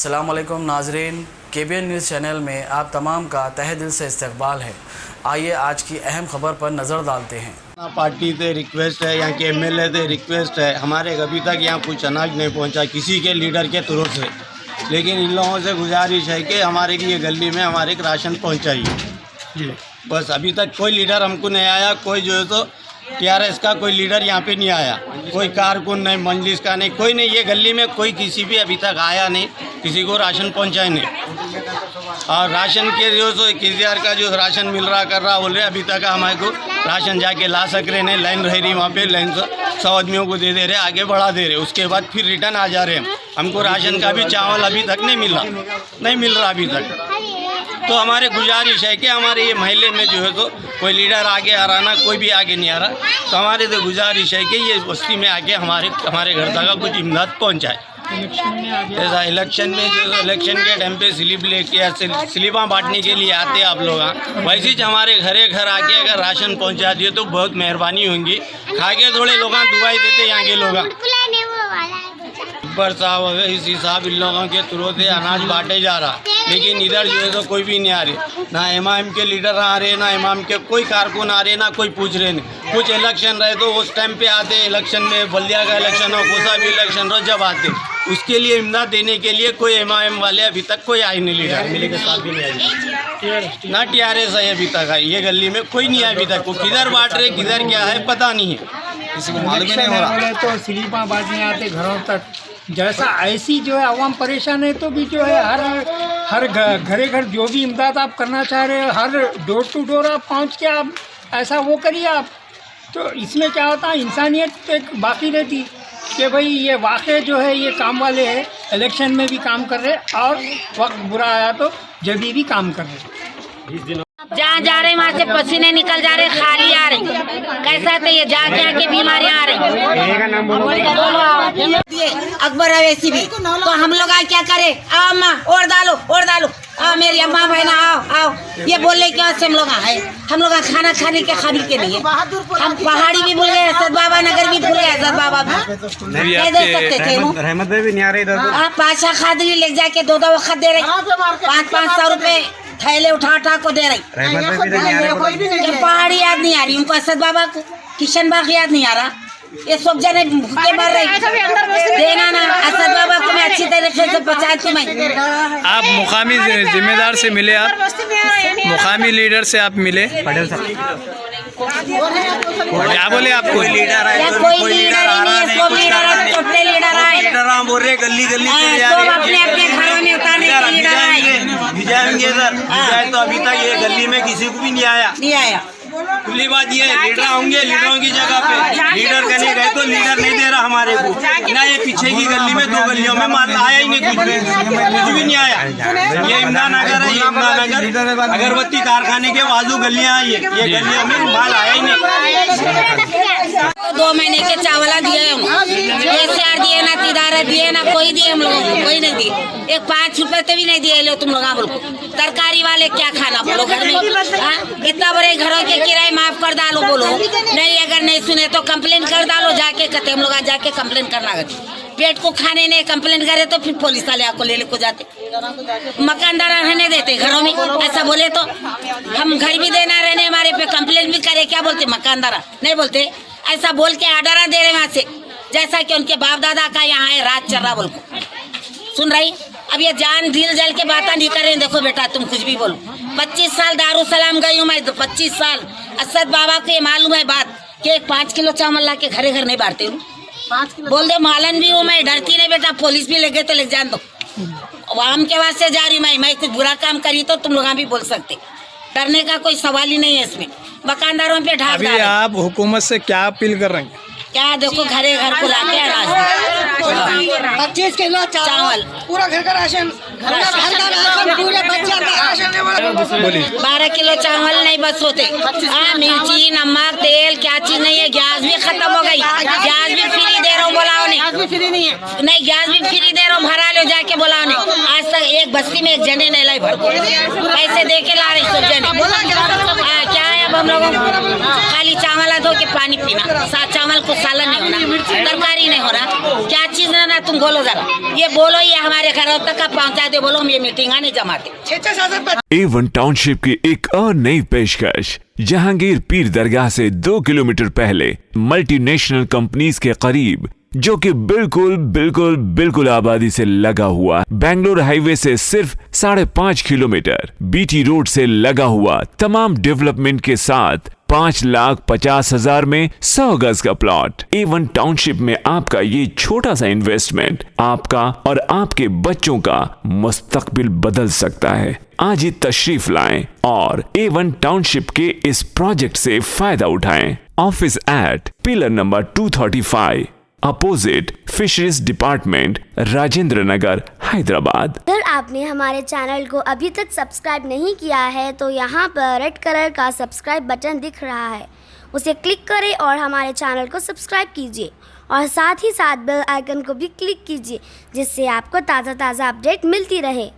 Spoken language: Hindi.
अस्सलाम वालेकुम नाजरीन, KBN न्यूज़ चैनल में आप तमाम का तहे दिल से इस्तकबाल है। आइए आज की अहम खबर पर नज़र डालते हैं। पार्टी से रिक्वेस्ट है, यहाँ के MLA से रिक्वेस्ट है, हमारे अभी तक यहाँ कुछ अनाज नहीं पहुँचा किसी के लीडर के थ्रू से। लेकिन इन लोगों से गुजारिश है कि हमारे ये गली में हमारे राशन पहुँचाइए। बस अभी तक कोई लीडर हमको नहीं आया, कोई जो है तो TRS का कोई लीडर यहाँ पे नहीं आया, कोई कारकुन नहीं, मजलिस का नहीं, कोई नहीं। ये गली में कोई किसी भी अभी तक आया नहीं, किसी को राशन पहुँचाए नहीं। और राशन के जो सो KCR का जो राशन मिल रहा कर रहा बोल रहे अभी तक हमारे को राशन जाके ला सक रहे नहीं। लाइन रह रही वहाँ पे, लाइन 100 आदमियों को दे रहे, आगे बढ़ा दे रहे, उसके बाद फिर रिटर्न आ जा रहे हैं। हमको राशन का भी चावल अभी तक नहीं मिल रहा अभी तक। तो हमारे गुजारिश है कि हमारे ये महल्ले में जो है तो कोई लीडर आगे आ रहा ना, कोई भी आगे नहीं आ रहा। तो हमारे तो गुजारिश है कि ये बस्ती में आके हमारे घर तक कुछ इमदाद पहुँचाए। ऐसा इलेक्शन में जो इलेक्शन के टाइम पे स्लिप लेके स्लिपां बांटने के लिए आते हैं आप लोग, वैसे ही हमारे घर आके अगर राशन पहुंचा दिए तो बहुत मेहरबानी होंगी। खा के थोड़े लोग दुआई देते यहाँ के लोग। ऊपर साहब इस हिसाब इन लोगों के थ्रू से अनाज बांटे जा रहा, लेकिन इधर जो है तो कोई भी नहीं आ रहे, ना इमाम के लीडर आ रहे, ना इमाम के कोई कारकुन आ रहे, ना कोई पूछ रहे नहीं। कुछ इलेक्शन रहे तो उस टाइम पे आते, इलेक्शन में बल्दिया का इलेक्शन हो, कोसा भी इलेक्शन हो, जब आते उसके लिए इमदाद देने के लिए कोई इमाम वाले अभी तक कोई आए नहीं। लीडर मिले के साथ भी नहीं आए, ना TRS है अभी तक आई। ये गली में कोई नहीं आया अभी तक। वो किधर बांट रहे, किधर क्या है पता नहीं है, किसी को मालूम ही नहीं हो रहा। तो स्लिपां बांटने आते घरों तक, जैसा ऐसी जो है आवाम परेशान है, तो भी जो है हर घरे घर जो भी इमदाद आप करना चाह रहे हैं, हर डोर टू डोर आप पहुंच के आप ऐसा वो करिए आप। तो इसमें क्या होता है, इंसानियत एक बाकी रहती कि भाई ये वाकई जो है ये काम वाले हैं, इलेक्शन में भी काम कर रहे और वक्त बुरा आया तो जब भी काम कर रहे। जहाँ जा रहे वहाँ से पसीने निकल जा रहे, खाली आ रही। कैसा तो ये जाके आके बीमारियाँ आ रही। अकबर अवैसी भी तो हम लोग आए क्या करे, आओ अम्मा और डालो आओ मेरी अम्मा बहना आओ। ये बोलने के बाद से हम लोग आए, हम लोग खाना खाने के काबिल के नहीं है। हम पहाड़ी भी भूल गए, असद बाबा नगर भी भूल गए, असद बाबा भी कह दे सकते थे। रहमत भी नहीं आ रही इधर। आप पाशा खादरी ले जाके 2 वक्त दे रहे, 500 रुपए थैले उठा को दे रही। पहाड़ी याद नहीं आ रही उनको, असद बाबा को किशन बाग याद नहीं आ रहा। ये सब जने भूखे मर रही, देना ना असद बाबा को मैं अच्छी तरीके से पहुँचाती मैं। आप मुकामी जिम्मेदार से मिले, आप मुकामी लीडर से आप मिले, पटेल साहब क्या बोले आपको? कोई लीडर आए, कोई लीडर आ रहा है, सब लीडर छोटे लीडर आए, बोल रहे गली सब अपने अपने घरों में उतारने के लीडर आए। भिजाएंगे सर, तो अभी तक ये गली में किसी को भी नहीं आया। खुली बात ये है, लीडर होंगे, लीडरों की जगह पे लीडर करने गए तो लीडर नहीं दे रहा हमारे को ना। ये पीछे की गली में 2 गलियों में माल आया ही नहीं, कुछ भी नहीं आया। ये इमरान नगर है, ये इमरान नगर अगरबत्ती कारखाने के बाजू गलियां आई है, ये गलियों में माल आया ही नहीं। 2 महीने के चावला दिए हम, SR दिए ना, तिदारा दिए ना, कोई दिए हम लोगों को, कोई नहीं दिए। एक 5 रुपए तो भी नहीं दिए लो तुम लोग बोलो। तरकारी वाले क्या खाना बोलो घर में, इतना बड़े घरों के किराए माफ कर डालो बोलो। नहीं अगर नहीं सुने तो कंप्लेन कर डालो जाके, कहते हम लोग जाके कंप्लेन करना। पेट को खाने नहीं कंप्लेन करे तो फिर पुलिस वाले आपको ले को जाते, मकानदार रहने देते घरों में। ऐसा बोले तो हम घर भी देना रहने, हमारे पे कंप्लेन भी करे, क्या बोलते मकानदार नहीं बोलते। ऐसा बोल के आर्डर दे रहे वहाँ से, जैसा कि उनके बाप दादा का यहाँ है राज चल रहा बोल को सुन रही। अब ये जान दिल जल के बात नहीं कर रहे। देखो बेटा तुम कुछ भी बोलो, 25 साल दारुसलाम गई हूँ मैं, 25 साल। असद बाबा को ये मालूम है बात कि 5 किलो चावल ला के घरे घर नहीं बांटते हूँ। बोल दे मालन भी हूँ मैं, डरती नहीं बेटा, पुलिस भी लगे तो ले जान दो। आम के वास्ते जा रही मैं कुछ बुरा काम करी तो तुम लोग भी बोल सकते, डरने का कोई सवाल ही नहीं है इसमें। मकानदारों पे ढाक अभी आप हुकूमत से क्या अपील कर रहे हैं? क्या देखो घरे घर को लाके अनाज 25 किलो चावल, पूरा घर का राशन, पूरे बच्चे का राशन। 12 किलो चावल नहीं बस होते। मिर्ची नमक तेल क्या चीज नहीं है। गैस भी खत्म हो गई, गैस भी फ्री दे रहा हूँ बोलाओ नहीं, गैस भी फ्री नहीं है, नहीं गैस भी फ्री दे रहा हूँ, भरा लो जाके बोलाओ नहीं। आज तक एक बस्ती में एक जने नहीं लाई भर, पैसे दे के ला रही सब जने। क्या है अब हम लोगों को खाली चावल धो के पानी पीना, चावल को सालन नहीं होना, तरकारी नहीं हो रहा, क्या चीज ना तुम बोलो जरा, ये बोलो, ये हमारे घर तक का पहुंचा दे, बोलो हम ये मीटिंग नहीं जमाते। 6,000 A1 टाउनशिप की एक और नई पेशकश। जहांगीर पीर दरगाह से 2 किलोमीटर पहले मल्टीनेशनल कंपनीज के करीब, जो कि बिल्कुल आबादी से लगा हुआ, बेंगलोर हाईवे से सिर्फ 5.5 किलोमीटर, बीटी रोड से लगा हुआ, तमाम डेवलपमेंट के साथ 5,50,000 में 100 गज का प्लॉट। A1 टाउनशिप में आपका ये छोटा सा इन्वेस्टमेंट आपका और आपके बच्चों का मुस्तकबिल बदल सकता है। आज ही तशरीफ लाएं और A1 टाउनशिप के इस प्रोजेक्ट से फायदा उठाएं। Office at pillar number 235 opposite fisheries department, Rajendra Nagar, Hyderabad. अगर आपने हमारे चैनल को अभी तक सब्सक्राइब नहीं किया है तो यहाँ पर रेड कलर का सब्सक्राइब बटन दिख रहा है, उसे क्लिक करें और हमारे चैनल को सब्सक्राइब कीजिए और साथ ही साथ बेल आइकन को भी क्लिक कीजिए, जिससे आपको ताज़ा अपडेट मिलती रहे।